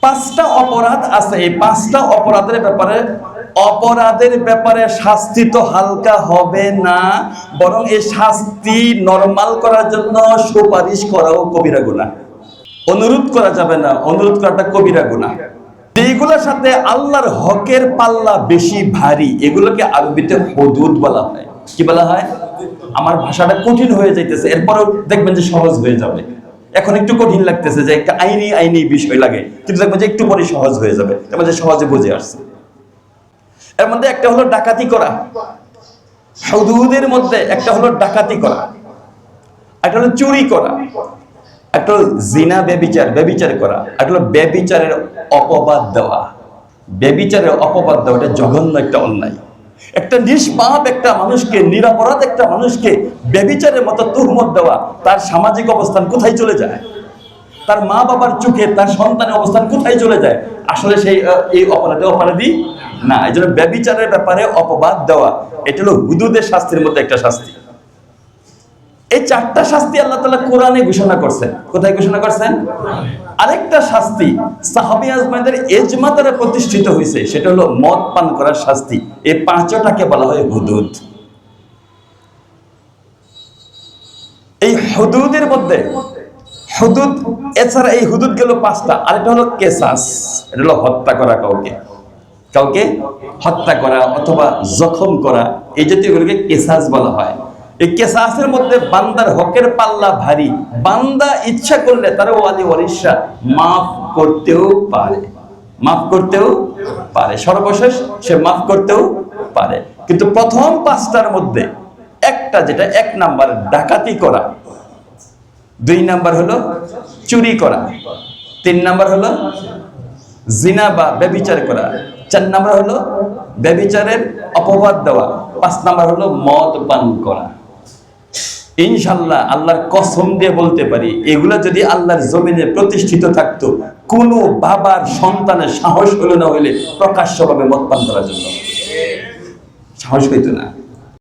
পাঁচটা অপরাধ আছে। এই পাঁচটা অপরাধের ব্যাপারে শাস্তি তো হালকা হবে না, বরং এই শাস্তি নরমাল করার জন্য সুপারিশ করাও কবিরা গুনাহ। অনুরোধ করা যাবে না, অনুরোধ করাটা কবিরা গুনাহ। এইগুলোর সাথে আল্লাহর হকের পাল্লা বেশি ভারী, এগুলোকে আরবিতে হুদুদ বলা হয়। কি বলা হয়? আমার ভাষাটা কঠিন হয়ে যাইতেছে, এরপরেও দেখবেন যে সহজ হয়ে যাবে। এখন একটু কঠিন লাগতেছে, যে একটা আইনি বিষয় লাগে, কিন্তু দেখবেন যে একটু পরে সহজ হয়ে যাবে, দেখবেন যে সহজে বুঝে আসছে। এর মধ্যে একটা হলো ডাকাতি করা, হুদুদের মধ্যে একটা হলো ডাকাতি করা, একটা হলো চুরি করা, একটা হলো জিনা ব্যভিচার করা, একটা হলো ব্যভিচারের অপবাদ দেওয়া। ব্যভিচারের অপবাদ দেওয়া এটা জঘন্য একটা অন্যায়। একটা নিষ্পাপ একটা মানুষকে, নিরপরাধ একটা মানুষকে ব্যভিচারের মতো তুহমত দেওয়া, তার সামাজিক অবস্থান কোথায় চলে যায়, তার মা বাবার চোখে তার সন্তানের অবস্থান কোথায় চলে যায়? আসলে সেই এই অপরাধী না। এই জন্য ব্যভিচারের ব্যাপারে অপবাদ দেওয়া এটা হলো হুদুদের শাস্তির মধ্যে একটা শাস্তি। এই চারটা শাস্তি আল্লাহ তাআলা কোরআনে ঘোষণা করছেন। কোথায় ঘোষণা করছেন? আরেকটা শাস্তি সাহাবী আজমাইদের ইজমা দ্বারা প্রতিষ্ঠিত হয়েছে, সেটা হলো মদ পান করার শাস্তি। এই পাঁচটাকে বলা হয় হুদুদ। এই হুদুদের মধ্যে হুদুদ এছাড়া এই হুদুদ গেল পাঁচটা, আরেকটা হলো কেসাস। এটা হলো হত্যা করা, কাউকে হত্যা করা অথবা জখম করা, এই জাতীয়গুলোকে কেসাস বলা হয়। এই কেসাসের মধ্যে বান্দার হকের পাল্লা ভারী। বান্দা ইচ্ছা করলে তার ওয়ালি ওয়ারিসরা মাফ করতেও পারে, সর্বশেষ সে মাফ করতেও পারে। কিন্তু প্রথম পাঁচটার মধ্যে একটা, যেটা 1 নাম্বার ডাকাতি করা, 2 নাম্বার হলো চুরি করা, 3 নাম্বার হলো জিনা বা ব্যভিচার করা, 4 নাম্বার হলো ব্যভিচারের অপবাদ দেওয়া, 5 নাম্বার হলো মদ পান করা। ইনশাআল্লাহ আল্লাহর কসম দিয়ে বলতে পারি, এগুলা যদি আল্লাহর জমিনে প্রতিষ্ঠিত থাকতো, কোনো বাবার সন্তানের সাহস হলো না হইলে প্রকাশ্যভাবে মদ পান করার জন্য সাহস হইতো না।